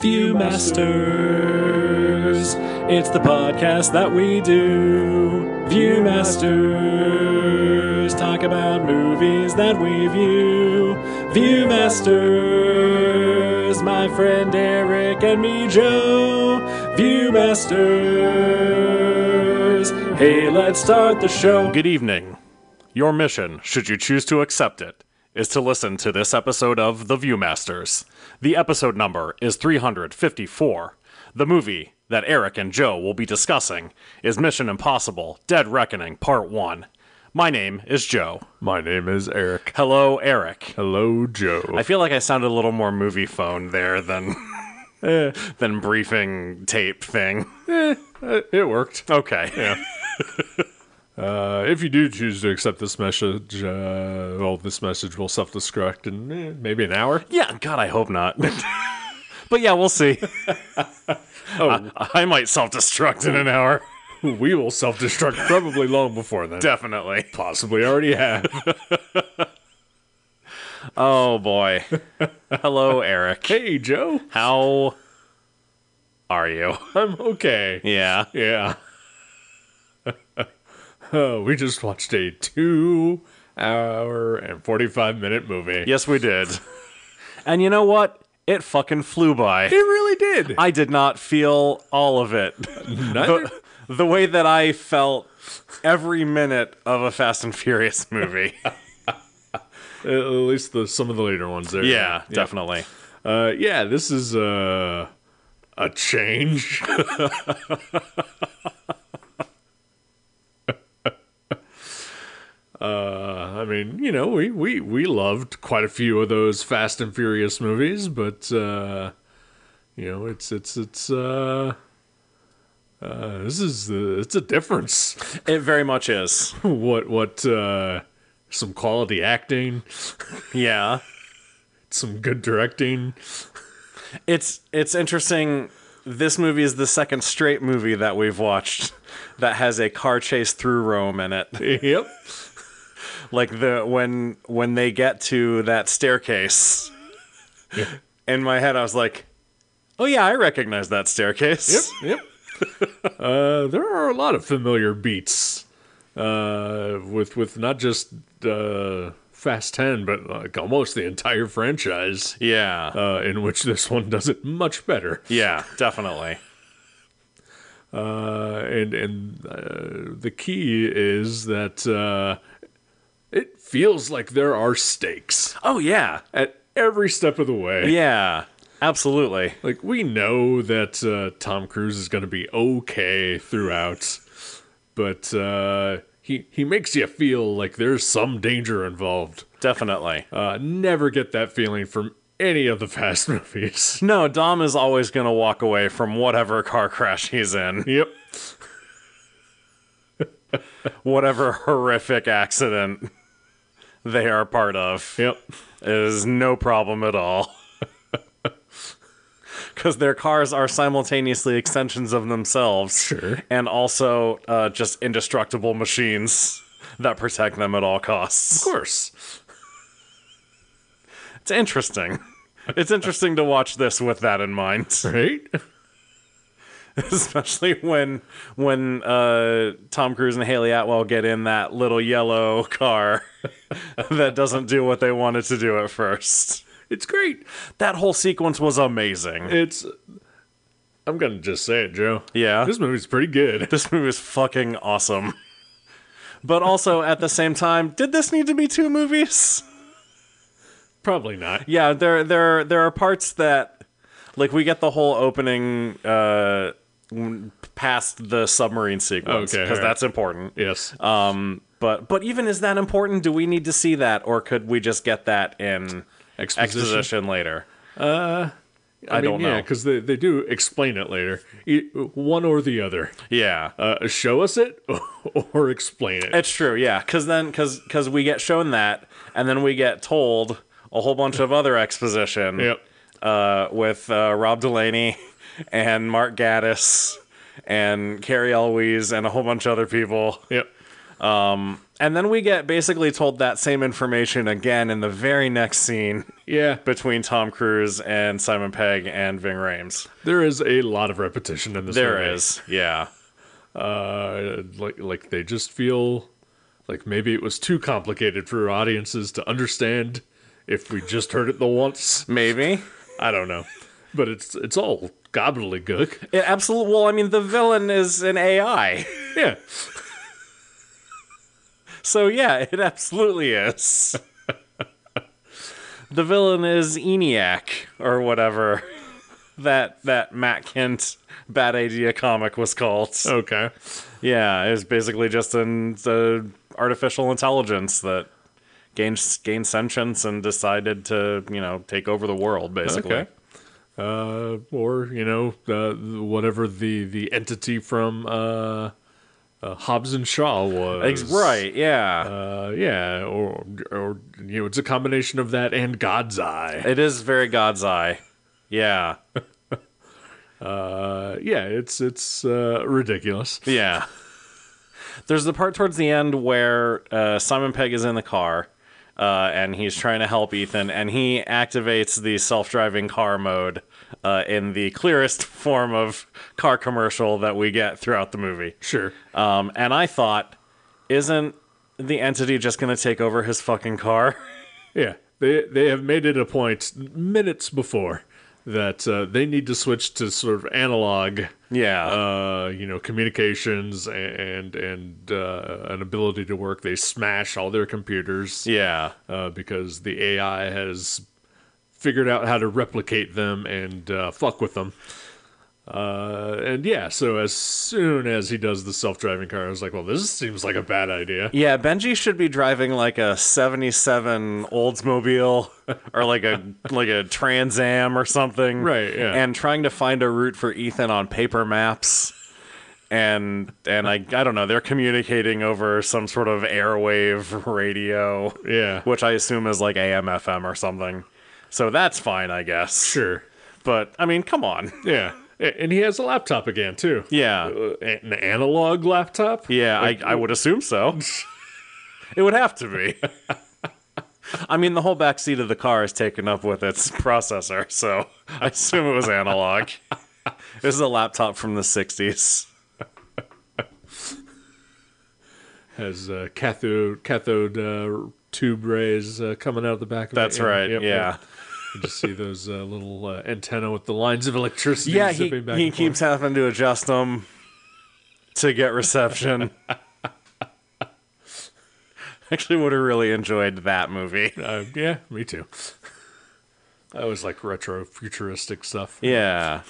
Viewmasters, it's the podcast that we do. Viewmasters, talk about movies that we view. Viewmasters, my friend Eric and me, Joe. Viewmasters, hey, let's start the show. Good evening. Your mission, should you choose to accept it, is to listen to this episode of The Viewmasters. The episode number is 354. The movie that Eric and Joe will be discussing is Mission Impossible: Dead Reckoning Part 1. My name is Joe. My name is Eric. Hello, Eric. Hello, Joe. I feel like I sounded a little more movie phone there than briefing tape thing. It worked. Okay. Yeah. If you do choose to accept this message, this message will self-destruct in maybe an hour. Yeah, God, I hope not. But yeah, we'll see. I might self-destruct in an hour. We will self-destruct probably long before then. Definitely. Possibly already have. Oh, boy. Hello, Eric. Hey, Joe. How are you? I'm okay. Yeah. Yeah. We just watched a 2-hour and 45-minute movie. Yes, we did. And you know what? It fucking flew by. It really did. I did not feel all of it. The way that I felt every minute of a Fast and Furious movie. At least some of the later ones there. Yeah, definitely. This is a change. I mean, you know, we loved quite a few of those Fast and Furious movies, but you know, it's a difference. It very much is. What some quality acting, Yeah. some good directing. It's interesting. This movie is the second straight movie that we've watched that has a car chase through Rome in it. Yep. Like when they get to that staircase, in my head I was like, "Oh yeah, I recognize that staircase." Yep. There are a lot of familiar beats with not just Fast 10, but like almost the entire franchise. Yeah. In which this one does it much better. Yeah, definitely. The key is that it feels like there are stakes Oh yeah. at every step of the way. Yeah. Absolutely. Like, we know that Tom Cruise is going to be okay throughout, but he makes you feel like there's some danger involved. Definitely. Never get that feeling from any of the Fast movies. No, Dom is always going to walk away from whatever car crash he's in. Yep. Whatever horrific accident they are part of. Yep. Is no problem at all. Because their cars are simultaneously extensions of themselves. Sure. And also just indestructible machines that protect them at all costs. Of course. It's interesting. It's interesting to watch this with that in mind. Right? Especially when Tom Cruise and Haley Atwell get in that little yellow car that doesn't do what they wanted to do at first. It's great. That whole sequence was amazing. I'm going to just say it, Joe. Yeah. This movie's pretty good. This movie is fucking awesome. But also, at the same time, did this need to be two movies? Probably not. Yeah, there are parts that, like, we get the whole opening past the submarine sequence, Okay, because all right. that's important. Yes. But even is that important? Do we need to see that, or could we just get that in exposition later? I don't know. Yeah, because they do explain it later. One or the other. Yeah. Show us it or explain it. It's true, yeah. Because we get shown that, and then we get told a whole bunch of other exposition. Yep. With Rob Delaney and Mark Gatiss and Carrie Elwes and a whole bunch of other people. Yep. And And then we get basically told that same information again in the very next scene. Yeah. Between Tom Cruise and Simon Pegg and Ving Rhames. There is a lot of repetition in this movie. There is, yeah. Like they just feel like maybe it was too complicated for audiences to understand if we just heard it the once. Maybe. I don't know. But it's all gobbledygook. It absolutely. Well, I mean, the villain is an AI. Yeah. So, yeah, it absolutely is. The villain is ENIAC, or whatever that Matt Kent Bad Idea comic was called. Okay. Yeah, it was basically just an artificial intelligence that gained sentience and decided to, take over the world, basically. Okay. Or, whatever the entity from Hobbs and Shaw was. Right, yeah. Yeah, or it's a combination of that and God's Eye. It is very God's Eye. Yeah. Yeah, it's ridiculous. Yeah. There's the part towards the end where Simon Pegg is in the car, and he's trying to help Ethan, and he activates the self-driving car mode in the clearest form of car commercial that we get throughout the movie. Sure. And I thought, isn't the entity just going to take over his fucking car? Yeah, they have made it a point minutes before that they need to switch to sort of analog, communications and an ability to work. They smash all their computers, because the AI has figured out how to replicate them and fuck with them. So as soon as he does the self-driving car, I was like, well, this seems like a bad idea. Yeah, Benji should be driving like a 77 Oldsmobile or like a Trans Am or something. Right, yeah. And trying to find a route for Ethan on paper maps. And I don't know, they're communicating over some sort of airwave radio. Yeah. Which I assume is like AM, FM or something. So that's fine, I guess. Sure. But, I mean, come on. Yeah. And he has a laptop again, too. Yeah. An analog laptop? Yeah, I would assume so. It would have to be. I mean, the whole back seat of the car is taken up with its processor, so I assume it was analog. This is a laptop from the 60s. Has cathode tube rays coming out of the back of it. That's right, Yep, yeah. You just see those little antenna with the lines of electricity Yeah, zipping back he and keeps forth. having to adjust them to get reception. Actually would have really enjoyed that movie. Yeah, me too. I always like retro futuristic stuff. Yeah.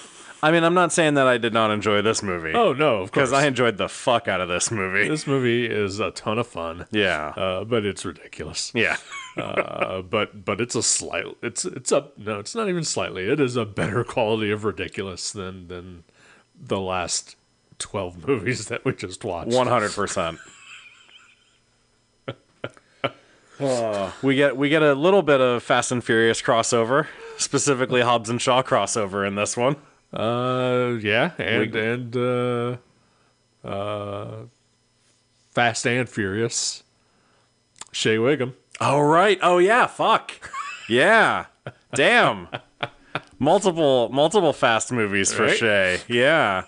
I mean, I'm not saying that I did not enjoy this movie. Oh, no, of course. Because I enjoyed the fuck out of this movie. This movie is a ton of fun. Yeah. But it's ridiculous. Yeah. But it's it's not even slightly. It is a better quality of ridiculous than the last 12 movies that we just watched. 100%. We get a little bit of Fast and Furious crossover, specifically Hobbs and Shaw crossover in this one. Fast and Furious. Shea Wiggum. Oh, right. Oh, yeah. Fuck. Yeah. Damn. Multiple Fast movies for Right? Shea. Yeah.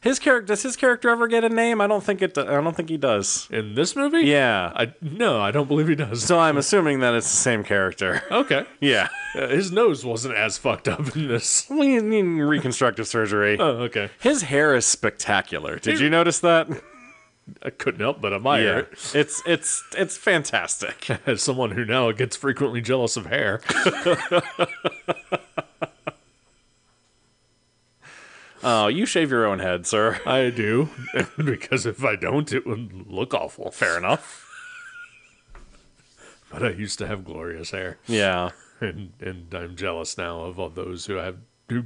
Does his character ever get a name? I don't think he does. In this movie? Yeah. No, I don't believe he does. So I'm assuming that it's the same character. Okay. Yeah. His nose wasn't as fucked up in this. Well, you need reconstructive surgery. Oh, okay. His hair is spectacular. Did you notice that? I couldn't help but admire it. It's fantastic. As someone who now gets frequently jealous of hair. Oh, you shave your own head, sir. I do. Because if I don't, it would look awful. Fair enough. But I used to have glorious hair. Yeah. And I'm jealous now of all those who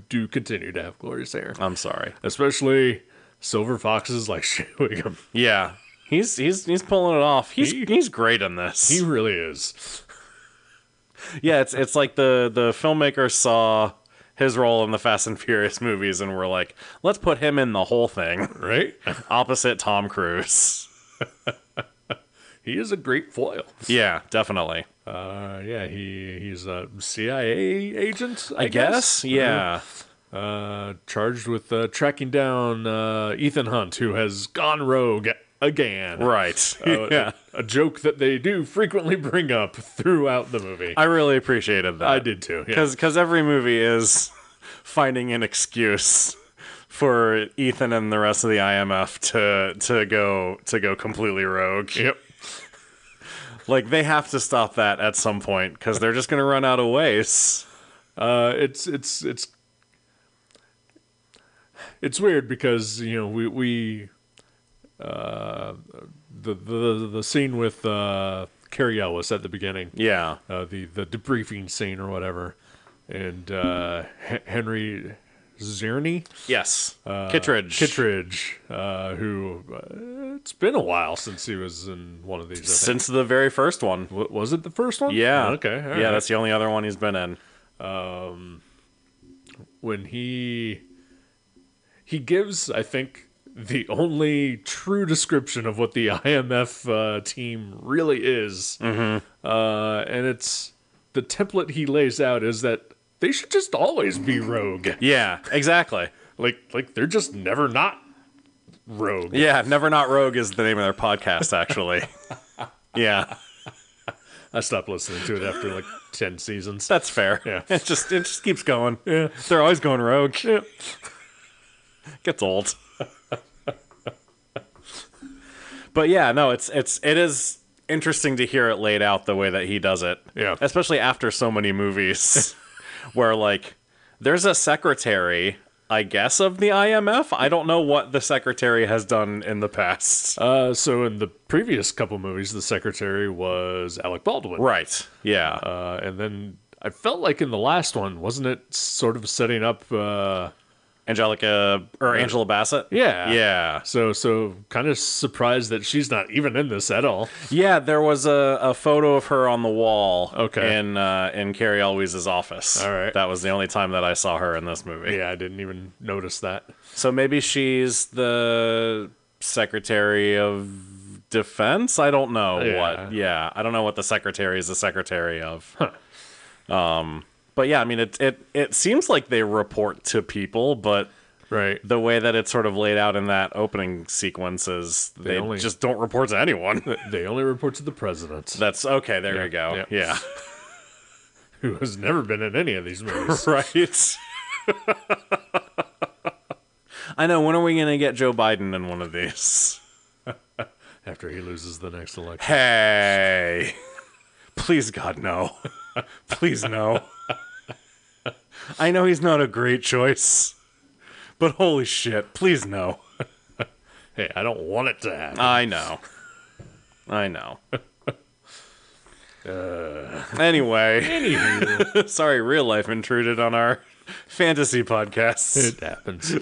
do continue to have glorious hair. I'm sorry. Especially silver foxes like Shea Wiggum. Yeah. He's pulling it off. He's great in this. He really is. Yeah, it's like the filmmakers saw his role in the Fast and Furious movies and were like, let's put him in the whole thing. Right? Opposite Tom Cruise. he is a great foil. Yeah, definitely. He's a CIA agent, I guess. Yeah. Charged with tracking down Ethan Hunt, who has gone rogue again. Right. A joke that they do frequently bring up throughout the movie. I really appreciated that. I did too. Because every movie is finding an excuse for Ethan and the rest of the IMF to go completely rogue. Yep. Like, they have to stop that at some point because they're just going to run out of ways. It's weird because we the scene with Carrie Ellis at the beginning. Yeah. The debriefing scene or whatever, and Henry Czerny. Yes. Kittredge. Who it's been a while since he was in one of these. Since the very first one. Was it the first one? Yeah. Okay. All right. That's the only other one he's been in. When he gives, I think, the only true description of what the IMF team really is. Mm-hmm. And it's the template he lays out is that they should just always be rogue. Yeah, exactly. Like they're just never not rogue. Yeah, Never Not Rogue is the name of their podcast, actually. Yeah. I stopped listening to it after like 10 seasons. That's fair. Yeah. It just keeps going. Yeah. They're always going rogue. Yeah. Gets old. But yeah, no, it is interesting to hear it laid out the way that he does it. Yeah. Especially after so many movies where, like, there's a secretary, I guess, of the IMF. I don't know what the secretary has done in the past. So in the previous couple movies, the secretary was Alec Baldwin. Right. Yeah. And then I felt like in the last one, wasn't it sort of setting up Angela Bassett? Yeah. Yeah. So kind of surprised that she's not even in this at all. Yeah, there was a photo of her on the wall in Carrie Elwes's office. All right. That was the only time that I saw her in this movie. Yeah, I didn't even notice that. So maybe she's the Secretary of Defense? I don't know what. Yeah, I don't know what the secretary is the secretary of. Huh. But yeah, I mean, it seems like they report to people, but right. The way that it's sort of laid out in that opening sequence is they just don't report to anyone. They only report to the president. That's okay. There you go. Yeah. Who has never been in any of these movies. Right. I know. When are we going to get Joe Biden in one of these? After he loses the next election. Hey. Please, God, no. Please, no. I know he's not a great choice, but holy shit, please no. Hey, I don't want it to happen. I know. Anyway. Anywho. Sorry, real life intruded on our fantasy podcast. It happens.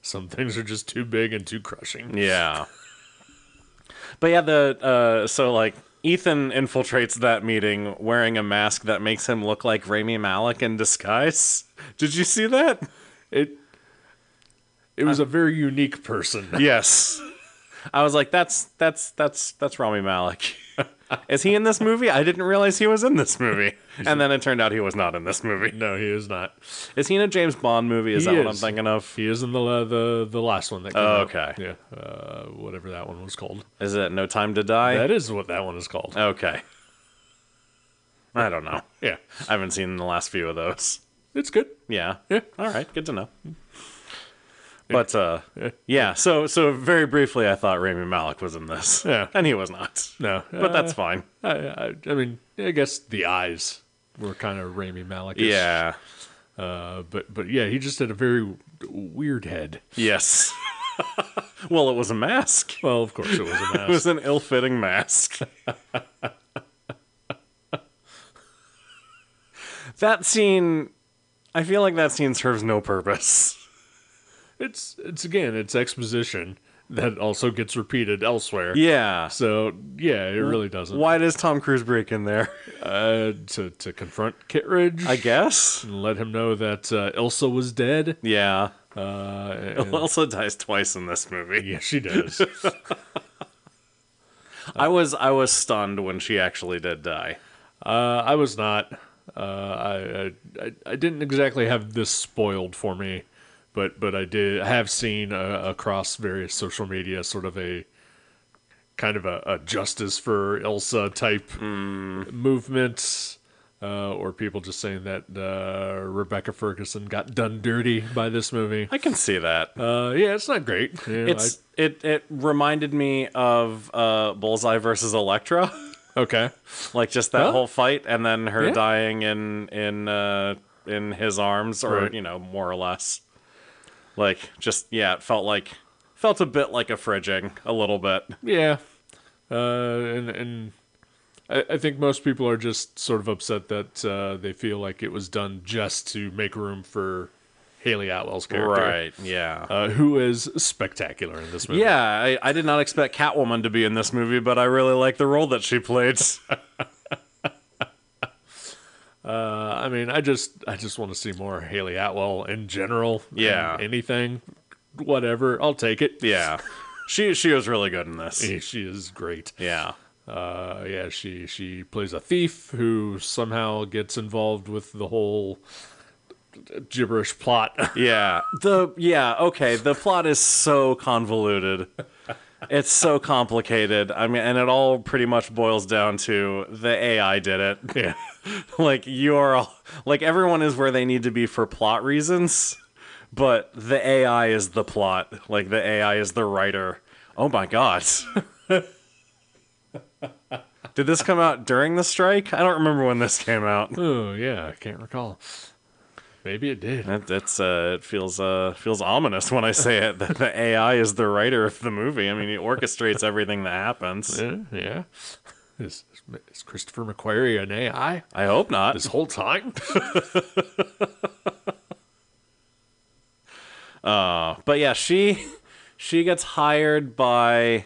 Some things are just too big and too crushing. Yeah. But yeah, so like, Ethan infiltrates that meeting wearing a mask that makes him look like Rami Malek in disguise. Did you see that? It was a very unique person. Yes. I was like, that's Rami Malek. Is he in this movie? I didn't realize he was in this movie. And then it turned out he was not in this movie. No, he is not. Is he in a James Bond movie? Is that what I'm thinking of? He is in the last one that came out. Okay. Yeah. Whatever that one was called. Is it No Time to Die? That is what that one is called. Okay. I don't know. Yeah. I haven't seen the last few of those. It's good. Yeah. Yeah. All right. Good to know. But, yeah, so very briefly, I thought Rami Malek was in this. Yeah. And he was not. No. But that's fine. I mean, I guess the eyes were kind of Rami Malek-ish. Yeah. But yeah, he just had a very weird head. Yes. Well, it was a mask. Well, of course it was a mask. It was an ill-fitting mask. That scene, I feel like that scene serves no purpose. It's exposition that also gets repeated elsewhere. Yeah. So yeah, it really doesn't. Why does Tom Cruise break in there? To confront Kittredge, I guess, and let him know that Ilsa was dead. Yeah. And Ilsa dies twice in this movie. Yeah, she does. I was stunned when she actually did die. I was not. I didn't exactly have this spoiled for me, but I have seen across various social media sort of a kind of a justice for Elsa type movement, or people just saying that Rebecca Ferguson got done dirty by this movie. I can see that. Yeah, it's not great. It reminded me of Bullseye versus Elektra. Okay. Like just that whole fight, and then her dying in his arms, or Right. more or less. Like it felt a bit like a fridging, a little bit. Yeah. And I think most people are just sort of upset that they feel like it was done just to make room for Haley Atwell's character. Right, yeah. Who is spectacular in this movie. Yeah, I did not expect Catwoman to be in this movie, but I really like the role that she played. I mean, I just want to see more Haley Atwell in general. Yeah. Anything, whatever, I'll take it. Yeah. She was really good in this. She is great. Yeah. She plays a thief who somehow gets involved with the whole gibberish plot. Yeah. Okay. The plot is so convoluted. It's so complicated. I mean, and it all pretty much boils down to the AI did it. Yeah. Like everyone is where they need to be for plot reasons, but the AI is the plot. Like the AI is the writer. Oh my God. Did this come out during the strike? I don't remember when this came out. Oh, yeah, I can't recall. Maybe it did. It feels ominous when I say it, that the AI is the writer of the movie. I mean, he orchestrates everything that happens. Yeah. Is Christopher McQuarrie an AI? I hope not. This whole time? But yeah, she gets hired by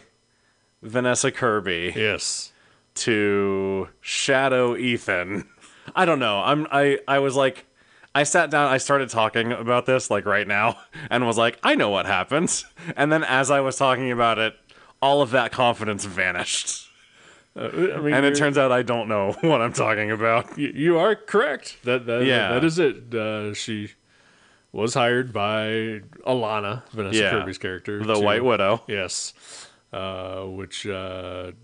Vanessa Kirby. Yes. To shadow Ethan. I don't know. I was like, I sat down, I started talking about this like right now, and was like, I know what happens. And then as I was talking about it, all of that confidence vanished. And it turns out I don't know what I'm talking about. You are correct. That is it. She was hired by Alana, Vanessa Kirby's character, the White Widow. Yes, which I'm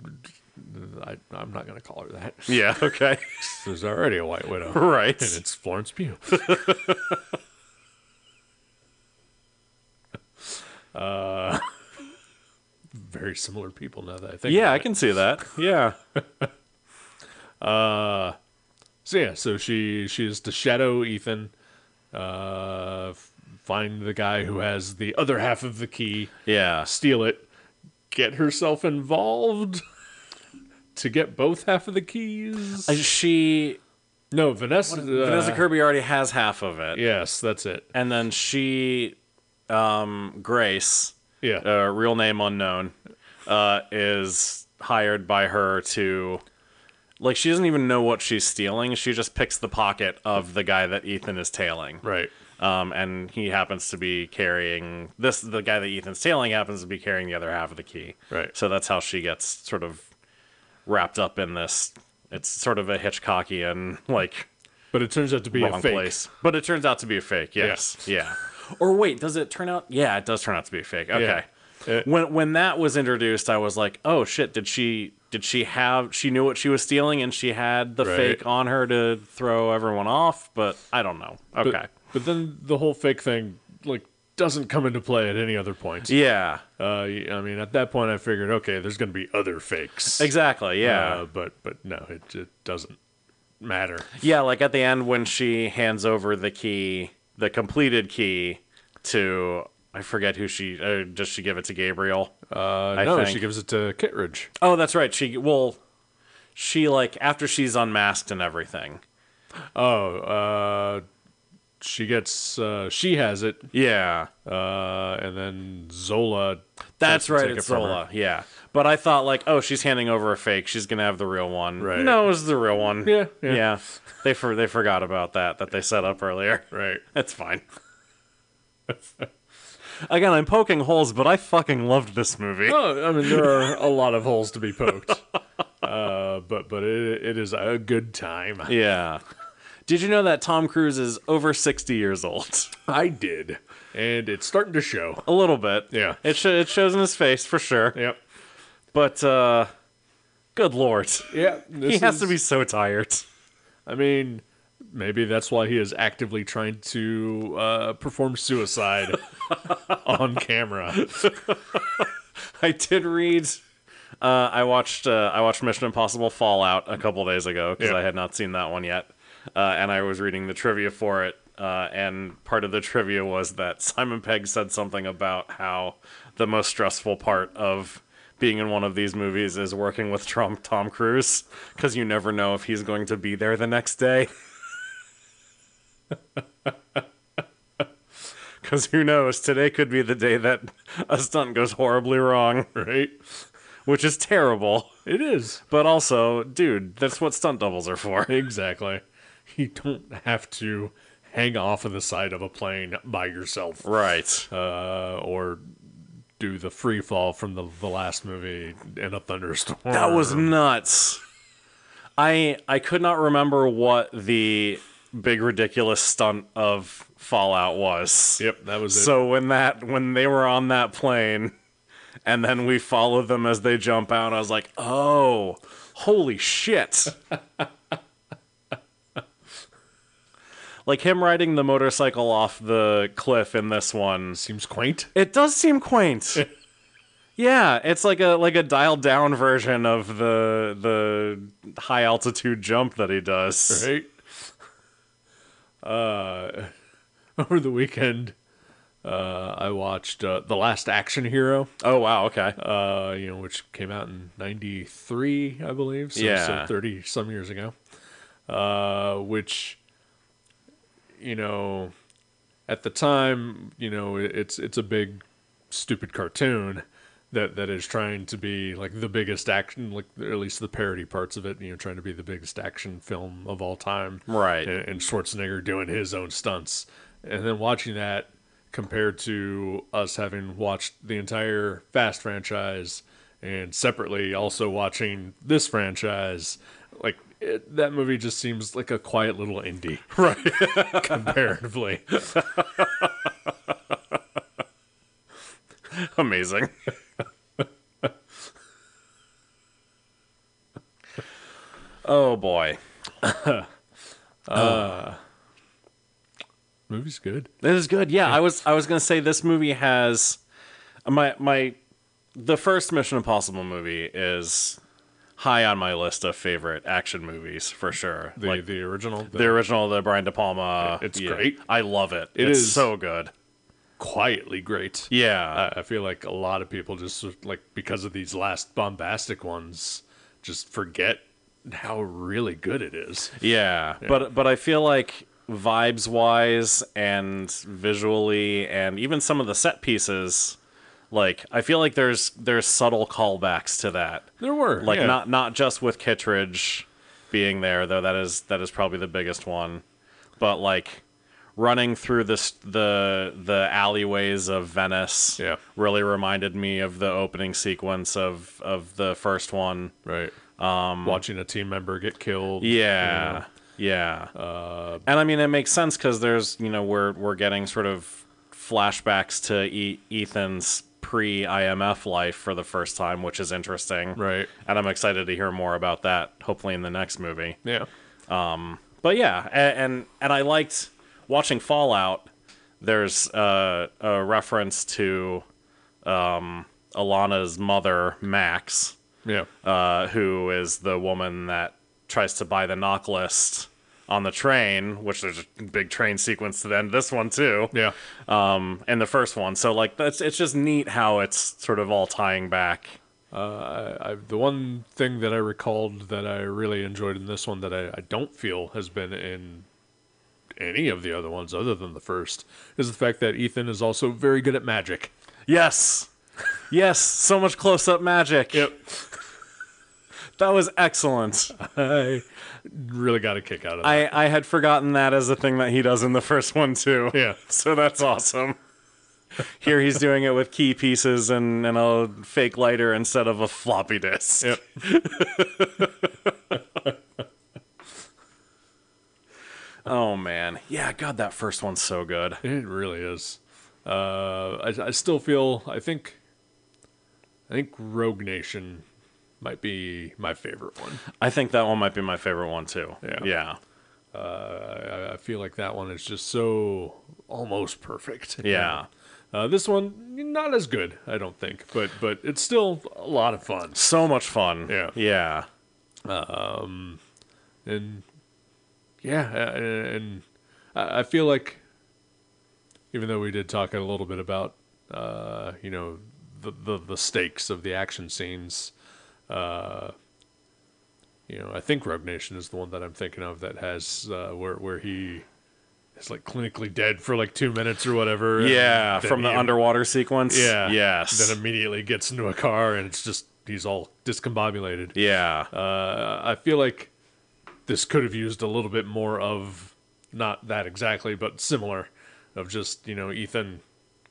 not going to call her that. Yeah. Okay. There's already a White Widow, right? And it's Florence Pugh. Very similar people now that I think. Yeah, I can see that. Yeah. So she is to shadow Ethan, find the guy who has the other half of the key. Yeah. Steal it, get herself involved to get both half of the keys. Vanessa Kirby already has half of it. Yes, that's it. And then Grace, real name unknown, is hired by her to, like, she doesn't even know what she's stealing. She just picks the pocket of the guy that Ethan is tailing. Right. And he happens to be carrying the guy that Ethan's tailing happens to be carrying the other half of the key. Right. So that's how she gets sort of wrapped up in this. It's sort of a Hitchcockian, like, but it turns out to be a fake. Place. But it turns out to be a fake. Yes. Yeah. Or wait, does it turn out? Yeah, it does turn out to be a fake. Okay. Yeah. When that was introduced, I was like, oh shit, she knew what she was stealing and she had the fake on her to throw everyone off, but I don't know. Okay. But then the whole fake thing, like, doesn't come into play at any other point. Yeah. I mean, at that point I figured, okay, there's going to be other fakes. Exactly, yeah. But no, it doesn't matter. Yeah, like at the end when she hands over the key, the completed key to, I forget who does she give it to Gabriel? I think she gives it to Kittredge. Oh, that's right. She like, after she's unmasked and everything. She has it. Yeah. And then Zola. That's right, it's Zola. Yeah. But I thought, like, oh, she's handing over a fake. She's going to have the real one. Right. No, it was the real one. Yeah. They forgot about that they set up earlier. Right. That's fine. Again, I'm poking holes, but I fucking loved this movie. Oh, I mean, there are a lot of holes to be poked. But it is a good time. Yeah. Did you know that Tom Cruise is over 60 years old? I did. And it's starting to show. A little bit. Yeah. It shows in his face, for sure. Yep. But, good lord. Yeah. He has to be so tired. I mean, maybe that's why he is actively trying to perform suicide on camera. I did read... I watched Mission Impossible Fallout a couple days ago, because I had not seen that one yet. And I was reading the trivia for it, and part of the trivia was that Simon Pegg said something about how the most stressful part of being in one of these movies is working with Tom Cruise, because you never know if he's going to be there the next day. Because who knows, today could be the day that a stunt goes horribly wrong, Right? which is terrible. It is. But also, dude, that's what stunt doubles are for. Exactly. You don't have to hang off of the side of a plane by yourself. Right. Or do the free fall from the last movie in a thunderstorm. That was nuts. I could not remember what the big ridiculous stunt of Fallout was. Yep, that was it. So when they were on that plane and then we followed them as they jump out, I was like, "Oh, holy shit." Like him riding the motorcycle off the cliff in this one Seems quaint. It does seem quaint. Yeah, it's like a dialed down version of the high altitude jump that he does. Right? Over the weekend, I watched The Last Action Hero. Oh wow, okay. Which came out in '93, I believe. So 30 some years ago. Which, at the time, it's a big stupid cartoon that is trying to be like the biggest action, like at least the parody parts of it, trying to be the biggest action film of all time. Right. And Schwarzenegger doing his own stunts. And then watching that compared to us having watched the entire Fast franchise and separately also watching this franchise, like that movie just seems like a quiet little indie. Right. Comparatively. Amazing. Oh boy. Movie's good. It is good. Yeah, I was gonna say this movie has the first Mission Impossible movie is high on my list of favorite action movies for sure. The original? The original, the Brian De Palma. It's great. I love it. It it's is so good. Quietly great. Yeah. I feel like a lot of people just, like, because of these last bombastic ones, just forget how really good it is. Yeah. But I feel like vibes wise and visually and even some of the set pieces, like I feel like there's subtle callbacks to that. There were. Like yeah. not just with Kittredge being there, though that is probably the biggest one. But like running through the alleyways of Venice really reminded me of the opening sequence of the first one. Right. Watching a team member get killed. Yeah. Yeah. And I mean, it makes sense because there's, we're getting sort of flashbacks to Ethan's pre-IMF life for the first time, which is interesting. Right. And I'm excited to hear more about that, hopefully in the next movie. Yeah. But yeah, and I liked watching Fallout. There's a reference to Alana's mother, Max. Yeah. Who is the woman that tries to buy the knock list on the train, which there's a big train sequence to end this one too. Yeah. In the first one. So like it's just neat how it's sort of all tying back. The one thing that I recalled that I really enjoyed in this one that I don't feel has been in any of the other ones other than the first is the fact that Ethan is also very good at magic. Yes. Yes, so much close-up magic. Yep. That was excellent. I really got a kick out of that. I had forgotten that as a thing that he does in the first one too. Yeah. So that's awesome. Here he's doing it with key pieces and a fake lighter instead of a floppy disk. Yep. Oh, man. Yeah, God, that first one's so good. It really is. I still feel, I think Rogue Nation might be my favorite one. I think that one might be my favorite one, too. Yeah. I feel like that one is just so almost perfect. Yeah. This one, not as good, I don't think, but it's still a lot of fun. So much fun. Yeah. Yeah. And I feel like, even though we did talk a little bit about, the stakes of the action scenes, I think Rogue Nation is the one that I'm thinking of that has where he is like clinically dead for like 2 minutes or whatever. Yeah, from the underwater sequence. Yeah. Yes. Then immediately gets into a car and it's just he's all discombobulated. Yeah. I feel like this could have used a little bit more of, not that exactly, but similar, of just, Ethan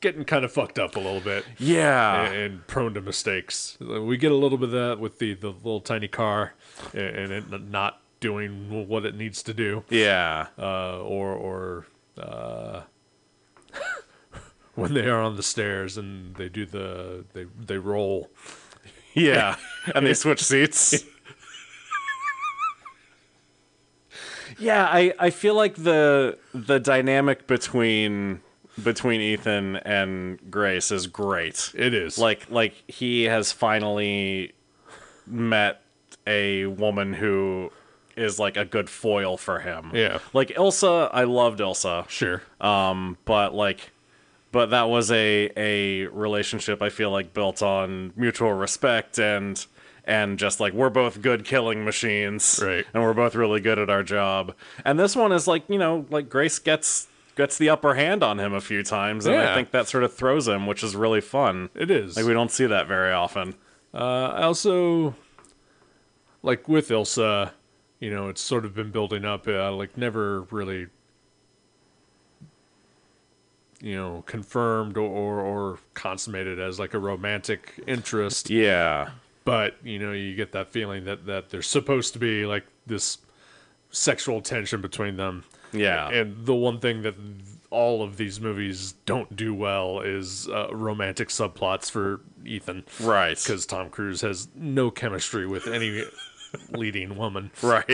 getting kind of fucked up a little bit. Yeah. And prone to mistakes. We get a little bit of that with the little tiny car and it not doing what it needs to do. Yeah. Or when they are on the stairs and they do they roll. Yeah. And they switch seats. Yeah, I feel like the dynamic between Ethan and Grace is great. It is. Like he has finally met a woman who is like a good foil for him. Yeah. Like Ilsa, I loved Ilsa. Sure. But that was a relationship I feel like built on mutual respect and just like we're both good killing machines, right? And we're both really good at our job. And this one is like, like Grace gets the upper hand on him a few times, and I think that sort of throws him, which is really fun. It is. Like we don't see that very often. I also like with Ilsa, it's sort of been building up, like never really, confirmed or consummated as like a romantic interest. Yeah. But, you get that feeling that there's supposed to be like this sexual tension between them. Yeah. And the one thing that all of these movies don't do well is romantic subplots for Ethan. Right. Because Tom Cruise has no chemistry with any leading woman. Right.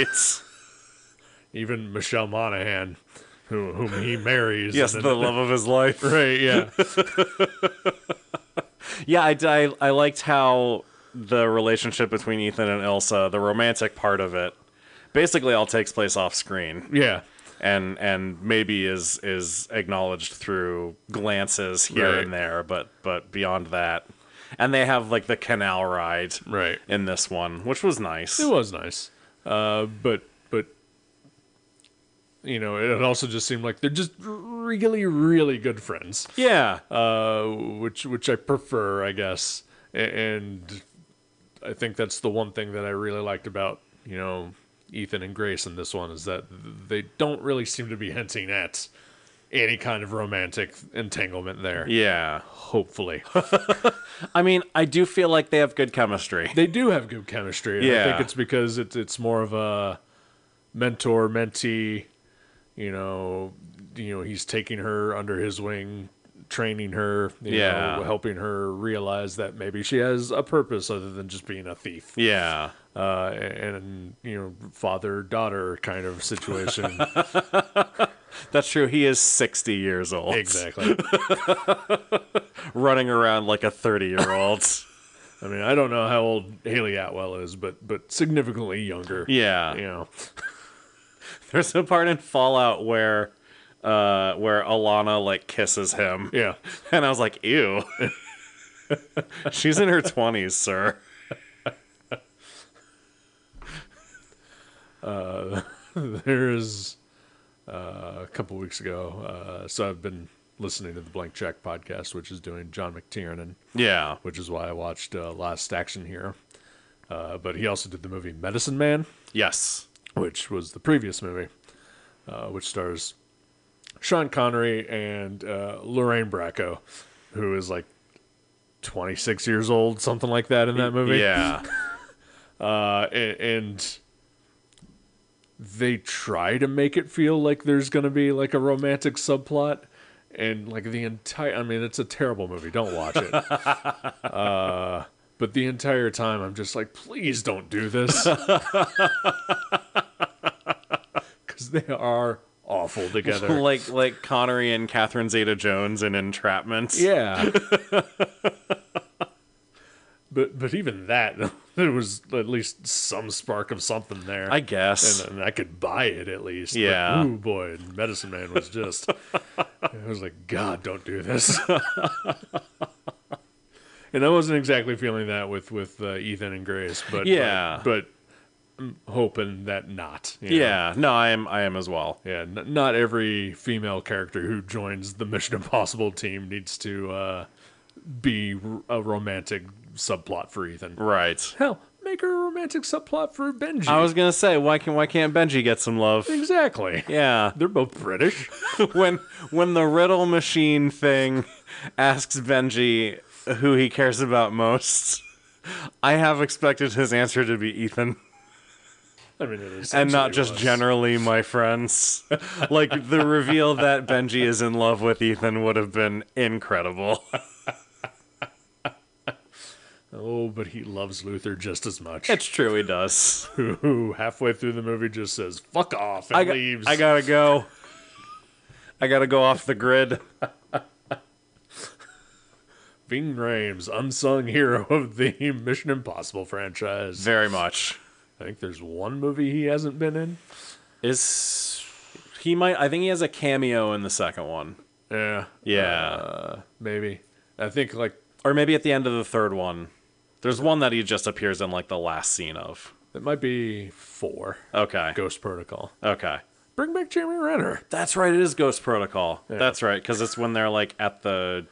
Even Michelle Monaghan, whom he marries. Yes, the love of his life. Right, yeah. Yeah, I liked how the relationship between Ethan and Ilsa, the romantic part of it, basically all takes place off screen. Yeah. And maybe is acknowledged through glances here and there, but beyond that. And they have like the canal ride in this one, which was nice. It was nice. But it also just seemed like they're just really, really good friends. Yeah. Which I prefer, I guess. And I think that's the one thing that I really liked about, Ethan and Grace in this one, is that they don't really seem to be hinting at any kind of romantic entanglement there. Yeah. Hopefully. I mean, I do feel like they have good chemistry. They do have good chemistry. And I think it's because it's more of a mentor-mentee, he's taking her under his wing, training her, helping her realize that maybe she has a purpose other than just being a thief. Yeah. And father-daughter kind of situation. That's true. He is 60 years old. Exactly. Running around like a 30-year-old. I mean, I don't know how old Haley Atwell is, but significantly younger. Yeah. There's a part in Fallout where Alana like kisses him. Yeah. And I was like, ew. She's in her 20s, sir. There's a couple weeks ago, so I've been listening to the Blank Check podcast, which is doing John McTiernan. Yeah. Which is why I watched Last Action Hero. But he also did the movie Medicine Man. Yes. Which was the previous movie, which stars Sean Connery and Lorraine Bracco. who is like 26 years old, something like that in that movie. Yeah. And they try to make it feel like there's going to be like a romantic subplot, and like I mean, it's a terrible movie. Don't watch it. But the entire time I'm just like, please don't do this. Because they are awful together. like Connery and Catherine Zeta-Jones in Entrapment. Yeah. But even that, there was at least some spark of something there. I guess. And I could buy it at least. Yeah. But, ooh, boy, Medicine Man was just... I was like, God, don't do this. And I wasn't exactly feeling that with Ethan and Grace. But yeah. But I'm hoping that not. Yeah. No, I am as well. Yeah, not every female character who joins the Mission Impossible team needs to be a romantic subplot for Ethan. Right. Hell, make her a romantic subplot for Benji. I was gonna say, why can't Benji get some love? Exactly. Yeah. They're both British. when the riddle machine thing asks Benji who he cares about most, I have expected his answer to be Ethan. I mean, it and not just generally my friends. Like, the reveal that Benji is in love with Ethan would have been incredible. Oh, but he loves Luther just as much. It's true, he does. Who halfway through the movie just says, fuck off, and leaves. I gotta go. I gotta go off the grid. Ving Rhames, unsung hero of the Mission Impossible franchise. Very much. I think there's one movie he hasn't been in. I think he has a cameo in the second one. Yeah. Yeah. Maybe. I think or maybe at the end of the third one. There's one that he just appears in like the last scene of. It might be 4. Okay. Ghost Protocol. Okay. Bring back Jeremy Renner. That's right, it is Ghost Protocol. Yeah. That's right, because it's when they're like at the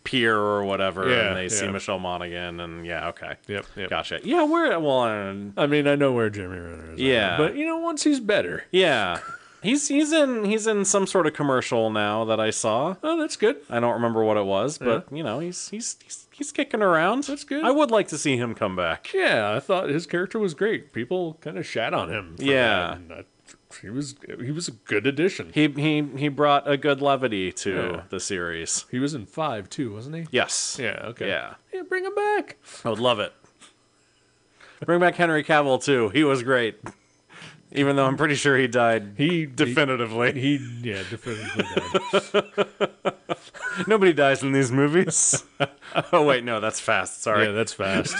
pier or whatever, and they see Michelle Monaghan, and okay. Yep. Gotcha. Yeah, I mean, I know where Jeremy Renner is. Yeah. But, once he's better. Yeah. He's in some sort of commercial now that I saw. Oh, that's good. I don't remember what it was, but he's kicking around. That's good. I would like to see him come back. Yeah, I thought his character was great. People kind of shat on him. Yeah. He was a good addition. He brought a good levity to the series. He was in 5 too, wasn't he? Yes. Yeah. Okay. Yeah. Yeah. Bring him back. I would love it. Bring back Henry Cavill too. He was great. Even though I'm pretty sure he died. Definitively. He definitively died. Nobody dies in these movies. Oh wait, no, that's Fast. Sorry. Yeah, that's Fast.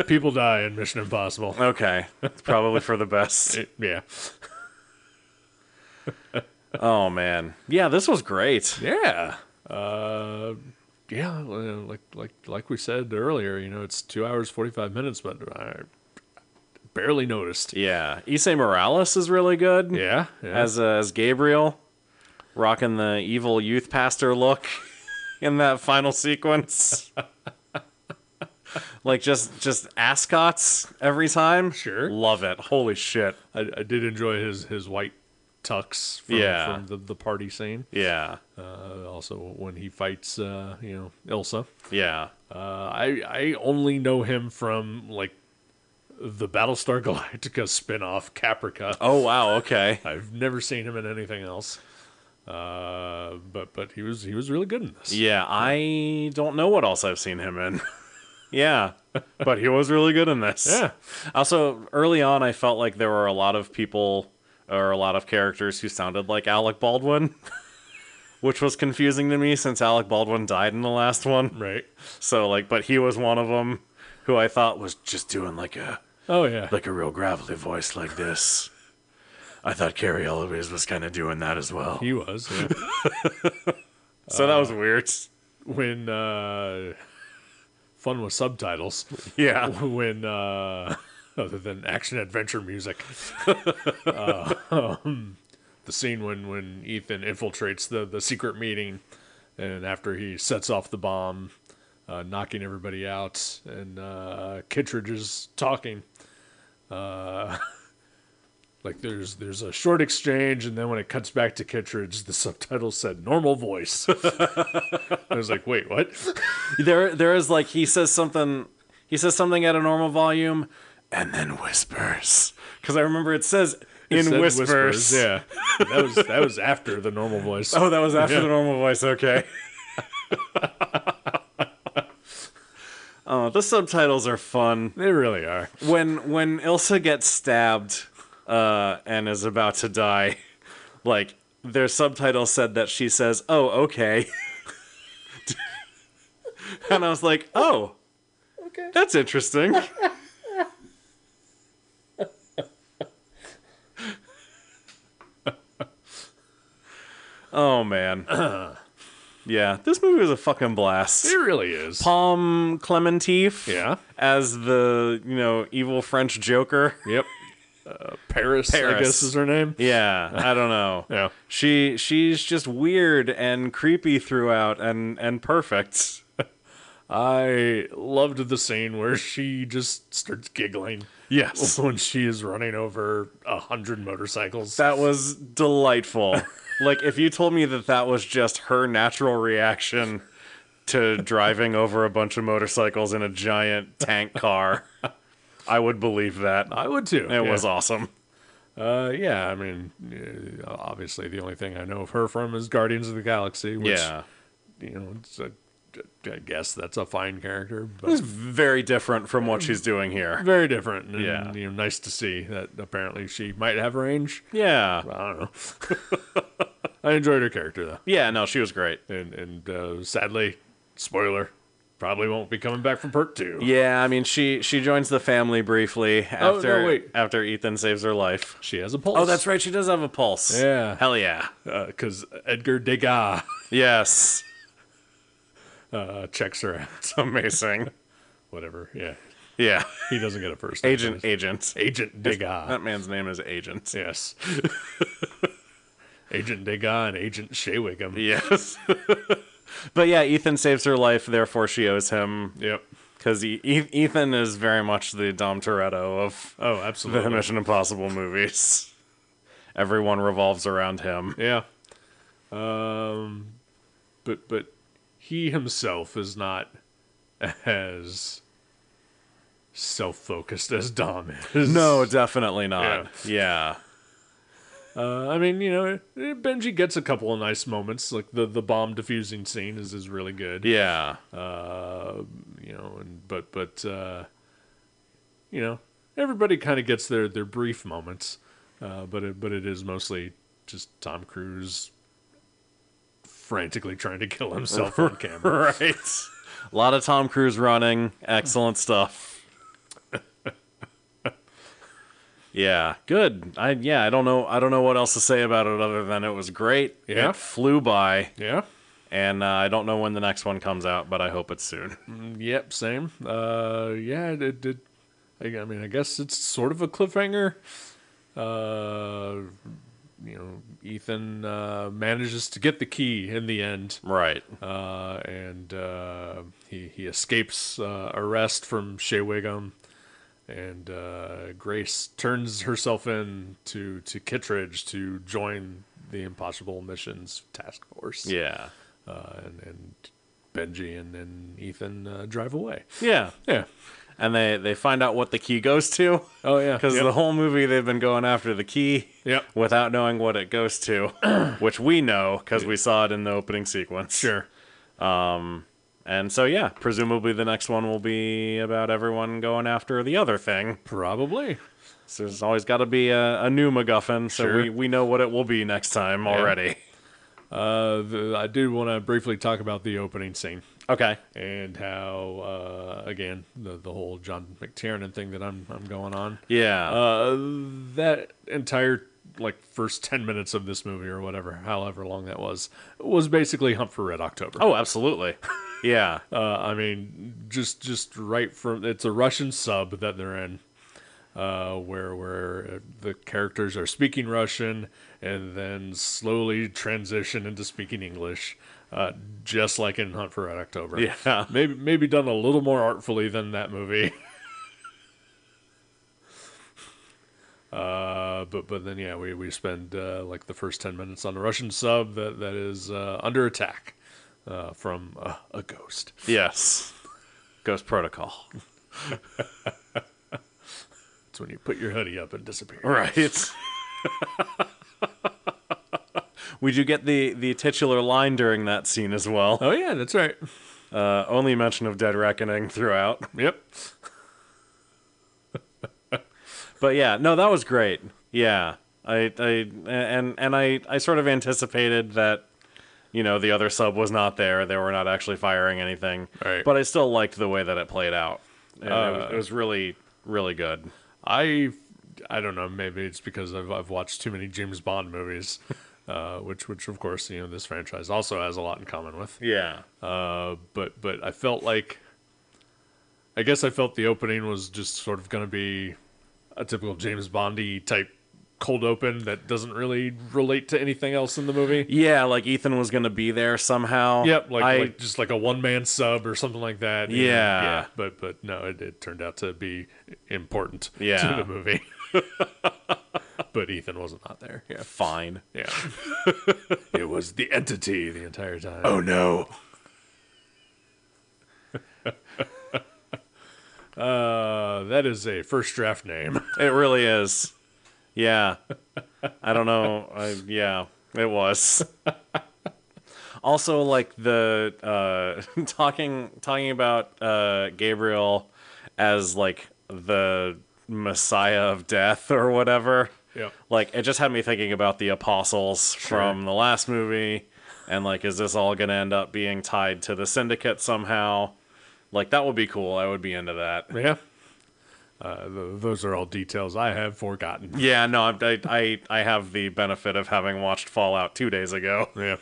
People die in Mission Impossible. Okay, it's probably for the best. Yeah. Oh man, yeah, this was great. Yeah. Like we said earlier, it's 2 hours 45 minutes, but I barely noticed. Yeah, Issei Morales is really good. Yeah. As Gabriel, rocking the evil youth pastor look in that final sequence. Like just ascots every time. Sure, love it. Holy shit! I did enjoy his white tux from the party scene. Yeah. Also when he fights, Ilsa. Yeah. I only know him from the Battlestar Galactica spin-off Caprica. Oh wow, okay. I've never seen him in anything else. But he was really good in this. Yeah, I don't know what else I've seen him in. Yeah, but he was really good in this. Yeah. Also, early on, I felt like there were a lot of people or a lot of characters who sounded like Alec Baldwin, which was confusing to me since Alec Baldwin died in the last one. Right. So but he was one of them who I thought was just doing like a real gravelly voice like this. I thought Carrie Elwes was kind of doing that as well. He was. Yeah. So that was weird. When fun with subtitles. Yeah. When other than action adventure music, the scene when Ethan infiltrates the secret meeting, and after he sets off the bomb, knocking everybody out, and Kittredge is talking. like there's a short exchange, and then when it cuts back to Kittredge, the subtitles said normal voice. I was like, wait, what? There is like he says something at a normal volume, and then whispers. Because I remember it said whispers. Yeah, that was after the normal voice. Oh, that was after the normal voice. Okay. Oh, the subtitles are fun. They really are. When Ilsa gets stabbed and is about to die, like their subtitle said that she says, "Oh, okay," and I was like, "Oh, okay, that's interesting." Oh man. Yeah, this movie was a fucking blast. It really is. Palm Clementif, Yeah. as the, evil French Joker. Yep. Paris, I guess is her name. Yeah, I don't know. Yeah. She's just weird and creepy throughout and perfect. I loved the scene where she just starts giggling. Yes. When she is running over 100 motorcycles. That was delightful. Like, if you told me that was just her natural reaction to driving over a bunch of motorcycles in a giant tank car, I would believe that. I would too. It was awesome. Yeah, I mean, obviously the only thing I know of her from is Guardians of the Galaxy, which, I guess that's a fine character. But it's very different from what she's doing here. Very different. And, Yeah. Nice to see that apparently she might have range. Yeah. I don't know. I enjoyed her character, though. Yeah, no, she was great. And sadly, spoiler, probably won't be coming back from part 2. Yeah, I mean, she joins the family briefly after Ethan saves her life. She has a pulse. Oh, that's right, she does have a pulse. Yeah. Hell yeah. Because Edgar Degas Yes. checks her out. It's amazing. Whatever, yeah. Yeah. He doesn't get a first name. Agent Degas. That man's name is Agent. Yes. Agent Degas and Agent Shaywickham. Yes. But yeah, Ethan saves her life, therefore she owes him. Yep. Because Ethan is very much the Dom Toretto of absolutely. the Mission Impossible movies. Everyone revolves around him. Yeah. But he himself is not as self-focused as Dom is. No, definitely not. Yeah. I mean, Benji gets a couple of nice moments, like the bomb defusing scene is really good. Yeah. Everybody kind of gets their brief moments, but it is mostly just Tom Cruise frantically trying to kill himself on camera. Right. A lot of Tom Cruise running. Excellent stuff. Yeah, good. I don't know what else to say about it other than it was great. Yeah. It flew by. Yeah. And I don't know when the next one comes out, but I hope it's soon. Yep, same. It did. I mean, I guess it's sort of a cliffhanger. Ethan manages to get the key in the end. Right. And he escapes arrest from Shaywickham. And Grace turns herself in to Kittredge to join the Impossible Missions Task Force. Yeah. And Benji and Ethan drive away. Yeah. Yeah. And they find out what the key goes to. Oh, yeah. Because the whole movie they've been going after the key without knowing what it goes to, which we know because we saw it in the opening sequence. Sure. And so, yeah, presumably the next one will be about everyone going after the other thing. Probably. So there's always got to be a new MacGuffin, so Sure. we know what it will be next time already. I do want to briefly talk about the opening scene. Okay. And how, again, the whole John McTiernan thing that I'm going on. Yeah. That entire first 10 minutes of this movie or whatever, however long that was basically Hunt for Red October. Oh, absolutely. Yeah. I mean, just right from, it's a Russian sub that they're in, where the characters are speaking Russian and then slowly transition into speaking English, just like in Hunt for Red October. Yeah. Maybe done a little more artfully than that movie. But then yeah, we spend like the first 10 minutes on the Russian sub that is under attack from a ghost. Yes. Ghost Protocol. It's when you put your hoodie up and disappear. Right. We do get the titular line during that scene as well. Oh yeah, that's right. Only mention of Dead Reckoning throughout. Yep. But yeah, no, that was great. Yeah. I sort of anticipated that, you know, the other sub was not there. They were not actually firing anything. Right. But I still liked the way that it played out. It was really, really good. I don't know. Maybe it's because I've watched too many James Bond movies, which of course, you know, this franchise also has a lot in common with. Yeah. But I felt like, I guess I felt the opening was just sort of going to be a typical James Bondy type cold open that doesn't really relate to anything else in the movie. Yeah, like Ethan was going to be there somehow. Yep, like just like a one-man sub or something like that. Yeah. But no, it turned out to be important to Yeah. the movie. But Ethan was not there. Yeah. Fine. Yeah. It was the entity the entire time. Oh, no. That is a first draft name. It really is. Yeah. I don't know. Yeah, it was. Also, like the talking about Gabriel as like the Messiah of death or whatever. Yep. Like it just had me thinking about the apostles from the last movie, and like, is this all gonna end up being tied to the Syndicate somehow? Like that would be cool. I would be into that. Yeah. Those are all details I have forgotten. Yeah, no, I have the benefit of having watched Fallout 2 days ago. Yeah.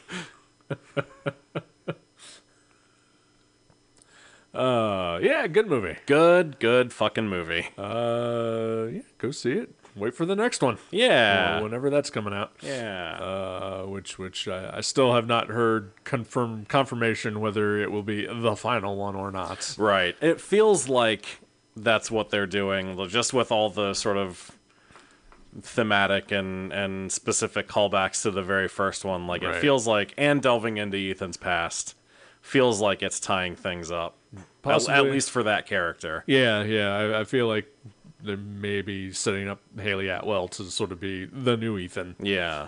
Yeah, good movie. Good fucking movie. Yeah, go see it. Wait for the next one. Yeah. Whenever that's coming out. Yeah. Which I still have not heard confirmation whether it will be the final one or not. Right. It feels like that's what they're doing, just with all the sort of thematic and specific callbacks to the very first one. Like Right. it feels like, and delving into Ethan's past, feels like it's tying things up. Possibly. At least for that character. Yeah. I feel like they may be setting up Haley Atwell to sort of be the new Ethan. Yeah.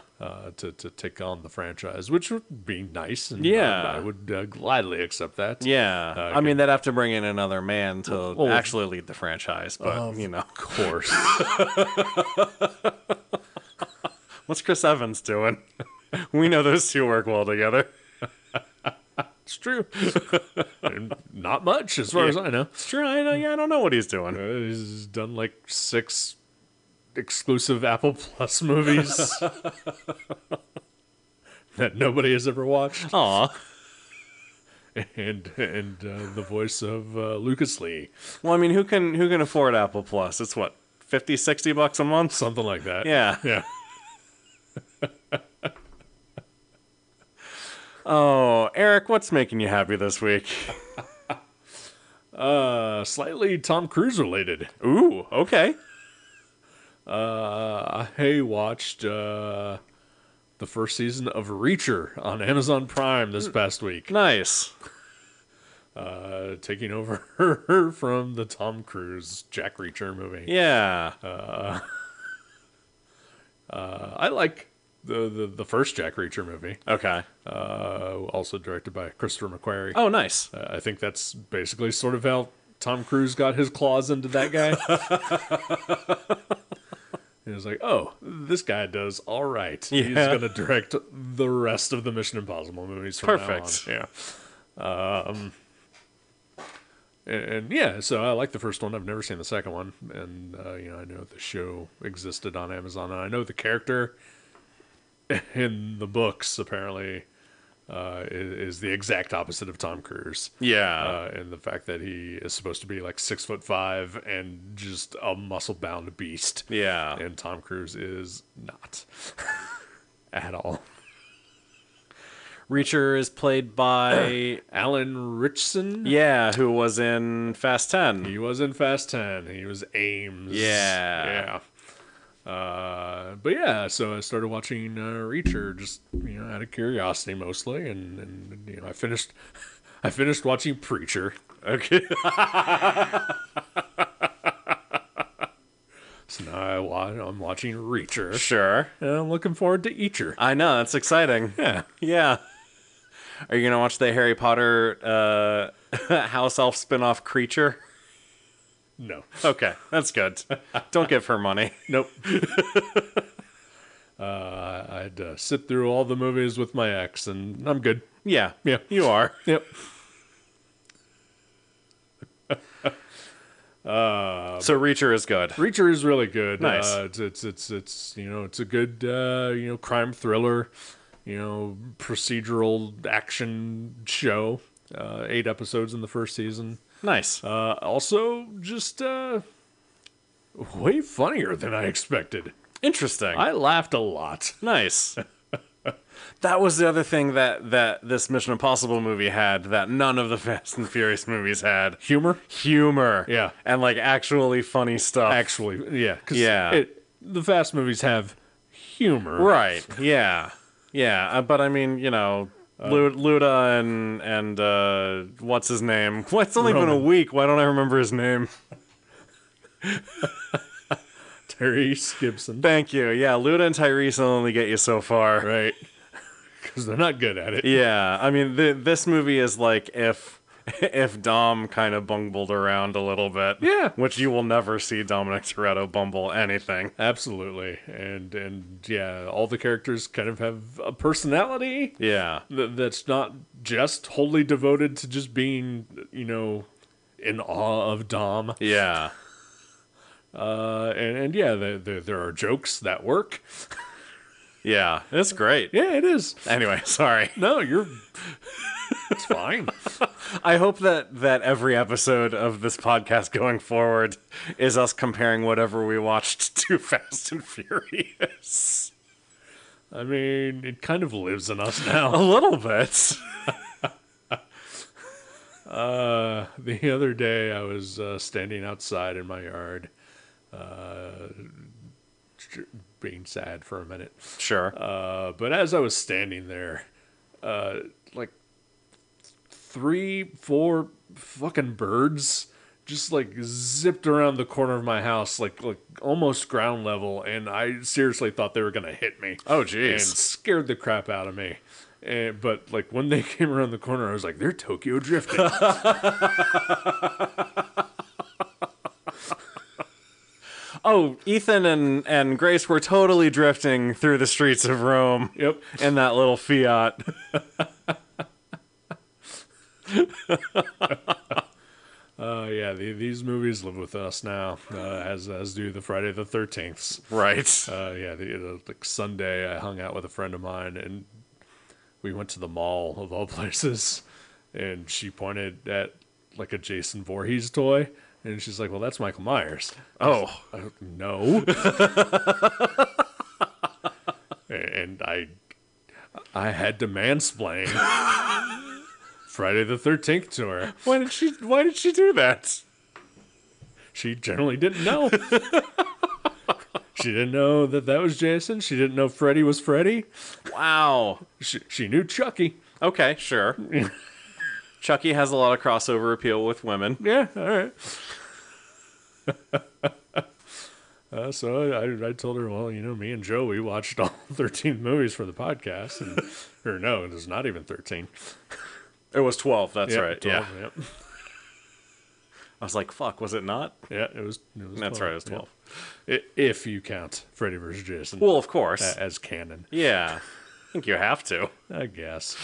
To take on the franchise, which would be nice. And Yeah. I would gladly accept that. Yeah. I mean, they'd have to bring in another man to actually lead the franchise, but, you know. Of course. What's Chris Evans doing? We know those two work well together. It's true. Not much, as far as I know. It's true. I don't know what he's doing. He's done like 6 exclusive Apple Plus movies that nobody has ever watched. Aw. And the voice of Lucas Lee. Well, I mean, who can afford Apple Plus? It's what, $50-$60 a month? Something like that. Yeah. Yeah. Oh, Eric, what's making you happy this week? Slightly Tom Cruise related. Ooh, okay. I watched the first season of Reacher on Amazon Prime this past week. Nice. Taking over from the Tom Cruise Jack Reacher movie. Yeah. I like the first Jack Reacher movie. Okay. Also directed by Christopher McQuarrie. Oh, nice. I think that's basically sort of how Tom Cruise got his claws into that guy. He was like, oh, this guy does all right. Yeah. He's going to direct the rest of the Mission Impossible movies from Perfect. now on. Yeah. And yeah, so I like the first one. I've never seen the second one. And, I know the show existed on Amazon. And I know the character in the books, apparently, is the exact opposite of Tom Cruise. Yeah. And the fact that he is supposed to be like 6'5" and just a muscle-bound beast. Yeah. And Tom Cruise is not at all. Reacher is played by Alan Ritchson. yeah, who was in Fast 10. He was in Fast 10. He was Ames. Yeah. But yeah, so I started watching Reacher just out of curiosity mostly, and I finished watching Preacher. Okay. So now I'm watching Reacher. Sure. And I'm looking forward to Eacher. I know, that's exciting. Yeah. Yeah. Are you going to watch the Harry Potter house elf spin-off Creature? No. Okay, that's good. Don't give her money. Nope. I'd sit through all the movies with my ex, and I'm good. Yeah, Yeah. you are. Yep. So Reacher is good. Reacher is really good. Nice. It's it's a good crime thriller, procedural action show. 8 episodes in the first season. Nice. Also, just way funnier than I expected. Interesting. I laughed a lot. Nice. That was the other thing that this Mission Impossible movie had that none of the Fast and Furious movies had. Humor? Humor. Yeah. And like actually funny stuff. Actually, yeah. 'Cause Yeah. the Fast movies have humor. Right. Yeah. Yeah. But I mean, Luda and what's his name? Well, it's only been a week. Why don't I remember his name? Tyrese Gibson. Thank you. Yeah, Luda and Tyrese will only get you so far. Right. Because they're not good at it. Yeah. I mean, this movie is like if Dom kind of bungled around a little bit. Yeah. Which you will never see Dominic Toretto bumble anything. Absolutely. And yeah, all the characters kind of have a personality. Yeah. That's not just wholly devoted to just being, in awe of Dom. Yeah. And yeah, there are jokes that work. Yeah. It's great. Yeah, it is. Anyway, sorry. No, it's fine. I hope that every episode of this podcast going forward is us comparing whatever we watched to Fast and Furious. I mean, it kind of lives in us now. A little bit. The other day, I was standing outside in my yard, being sad for a minute. Sure. But as I was standing there, like 3-4 fucking birds just like zipped around the corner of my house, like almost ground level, and I seriously thought they were gonna hit me. Oh, jeez. And scared the crap out of me. But like when they came around the corner, I was like, they're Tokyo drifting. Oh, Ethan and Grace were totally drifting through the streets of Rome. Yep. In that little Fiat. Yeah, these movies live with us now, as do the Friday the 13th. Right. Yeah, like Sunday, I hung out with a friend of mine, and we went to the mall, of all places, and she pointed at like a Jason Voorhees toy, and she's like, well, that's Michael Myers. Oh. No. And I had to mansplain Friday the 13th to her. Why did she do that? She generally didn't know. She didn't know that was Jason. She didn't know Freddy was Freddy. Wow. She knew Chucky. Okay, sure. Chucky has a lot of crossover appeal with women. Yeah, all right. So I told her, well, me and Joe, we watched all 13 movies for the podcast. Or no, it was not even 13. It was 12, that's right. 12, yeah. Yep. I was like, fuck, was it not? Yeah, it was That's 12, right, it was 12. Yeah. If you count Freddy vs. Jason. Well, of course. As canon. Yeah. I think you have to. I guess.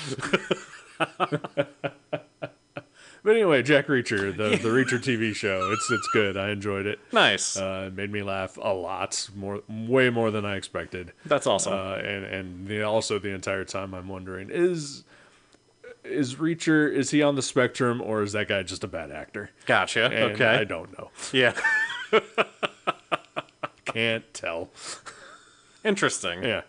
But anyway, Jack Reacher, the Reacher TV show, it's good. I enjoyed it. Nice. It made me laugh a lot, way more than I expected. That's awesome. Also the entire time I'm wondering, is Reacher, is he on the spectrum, or is that guy just a bad actor? Gotcha. And okay. I don't know. Yeah. Can't tell. Interesting. Yeah.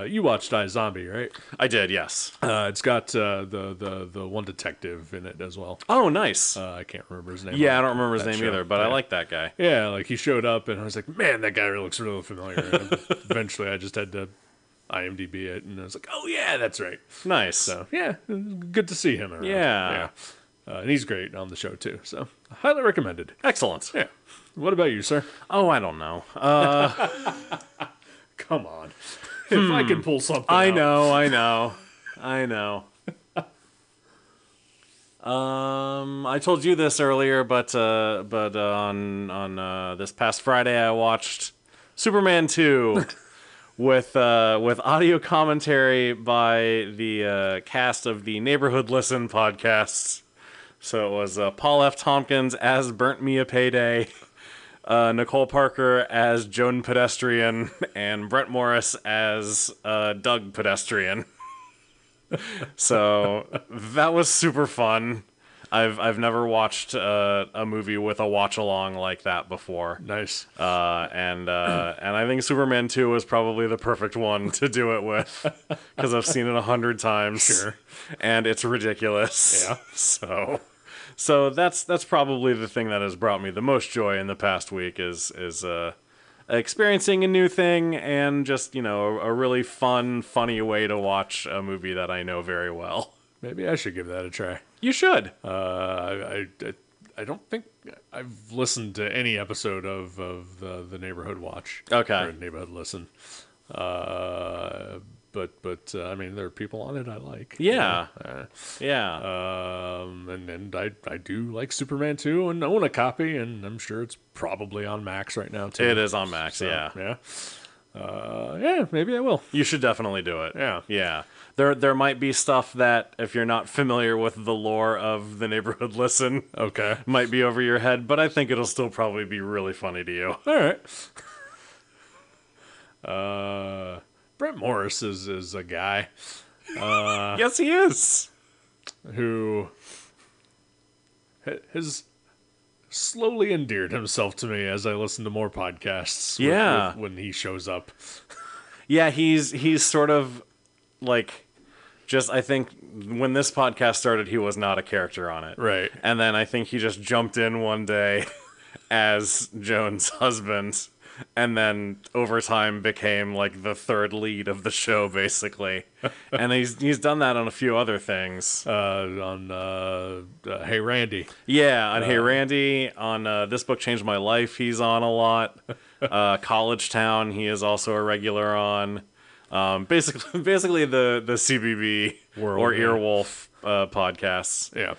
You watched iZombie, right? I did, yes. It's got the one detective in it as well. Oh, nice. I can't remember his name. Yeah, I don't remember his name either, but I like that guy. Yeah, like he showed up and I was like, man, that guy looks really familiar. And eventually I just had to IMDb it and I was like, oh yeah, that's right. Nice. So yeah, good to see him around. Yeah. And he's great on the show too. So highly recommended. Excellent. Yeah. What about you, sir? Oh, I don't know. Come on. If I can pull something I out. know. I told you this earlier, but on this past Friday I watched Superman 2 with audio commentary by the cast of the Neighborhood Listen podcast. So it was Paul F. Tompkins as Burnt Me a Payday, Nicole Parker as Joan Pedestrian, and Brett Morris as Doug Pedestrian. So that was super fun. I've never watched a movie with a watch along like that before. Nice. And I think Superman 2 was probably the perfect one to do it with because I've seen it 100 times. Sure. And it's ridiculous. Yeah. So that's probably the thing that has brought me the most joy in the past week is experiencing a new thing and just, a really funny way to watch a movie that I know very well. Maybe I should give that a try. You should. I don't think I've listened to any episode of the Neighborhood Watch. Okay. Or Neighborhood Listen. But I mean, there are people on it I like. Yeah. Yeah. And I do like Superman 2 and own a copy, and I'm sure it's probably on Max right now too. It is on Max. So, yeah. Yeah, maybe I will. You should definitely do it. Yeah. Yeah. There might be stuff that, if you're not familiar with the lore of the Neighborhood Listen, Okay. might be over your head, but I think it'll still probably be really funny to you. All right. Brett Morris is a guy Yes, he is. who has slowly endeared himself to me as I listen to more podcasts. Yeah. When he shows up. Yeah, he's sort of like, just, I think when this podcast started, he was not a character on it. Right. And then I think he just jumped in one day as Joan's husband, and then over time became like the third lead of the show, basically. And he's done that on a few other things. On Hey Randy. Yeah, on Hey Randy, on This Book Changed My Life, he's on a lot. College Town, he is also a regular on. Basically the CBB World, or yeah. Earwolf podcasts. Yeah.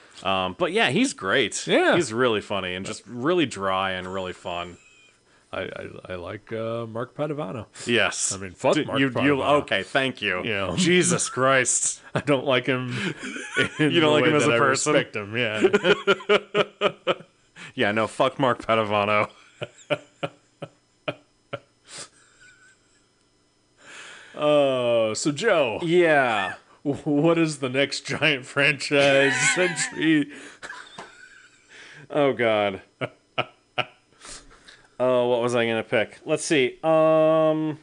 But yeah, he's great. Yeah. He's really funny and just really dry and really fun. I like Mark Padovano. Yes. I mean, fuck Mark you Padovano. okay, thank you. You know. Jesus Christ. I don't like him. You don't like him as a I person? respect him, yeah. Yeah, no, fuck Mark Padovano. So Joe, Yeah. what is the next giant franchise entry? Oh God. Oh, what was I gonna pick? Let's see. I'm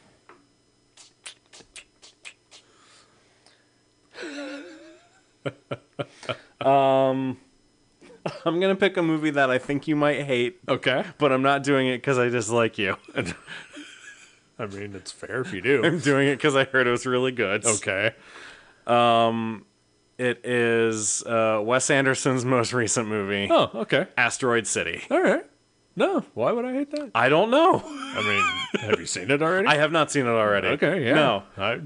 gonna pick a movie that I think you might hate, Okay. but I'm not doing it because I dislike you. I mean, it's fair if you do. I'm doing it because I heard it was really good. Okay. It is Wes Anderson's most recent movie, Oh, okay. Asteroid City. All right. No, why would I hate that? I don't know. I mean, have you seen it already? I have not seen it already. Okay, yeah. No. I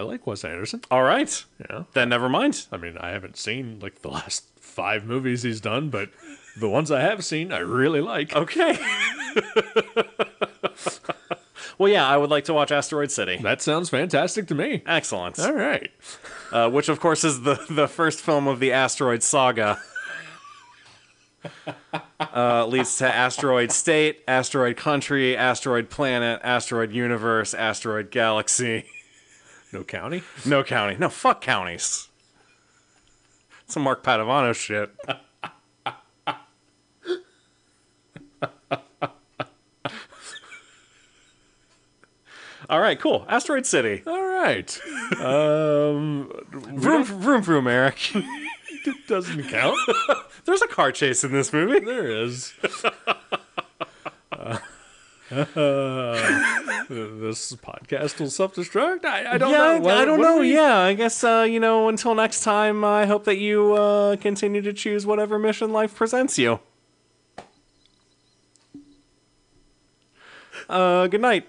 like Wes Anderson. All right. Yeah. Then never mind. I mean, I haven't seen like the last 5 movies he's done, but the ones I have seen, I really like. Okay. Well, yeah, I would like to watch Asteroid City. That sounds fantastic to me. Excellent. All right. Which, of course, is the first film of the Asteroid Saga. Leads to Asteroid State, Asteroid Country, Asteroid Planet, Asteroid Universe, Asteroid Galaxy. No county? No county. No, fuck counties. Some Mark Padovano shit. All right, cool. Asteroid City. All right. Vroom, Eric. It doesn't count. There's a car chase in this movie. There is. This podcast will self-destruct? I don't know. I don't know. Yeah, I guess, until next time, I hope that you continue to choose whatever mission life presents you. Good night.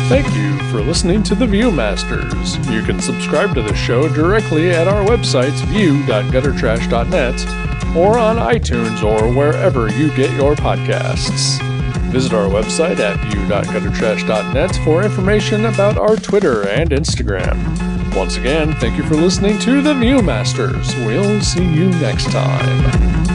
Thank you for listening to The Viewmasters. You can subscribe to the show directly at our websites view.guttertrash.net or on iTunes or wherever you get your podcasts. Visit our website at view.guttertrash.net for information about our Twitter and Instagram. Once again, thank you for listening to The Viewmasters. We'll see you next time.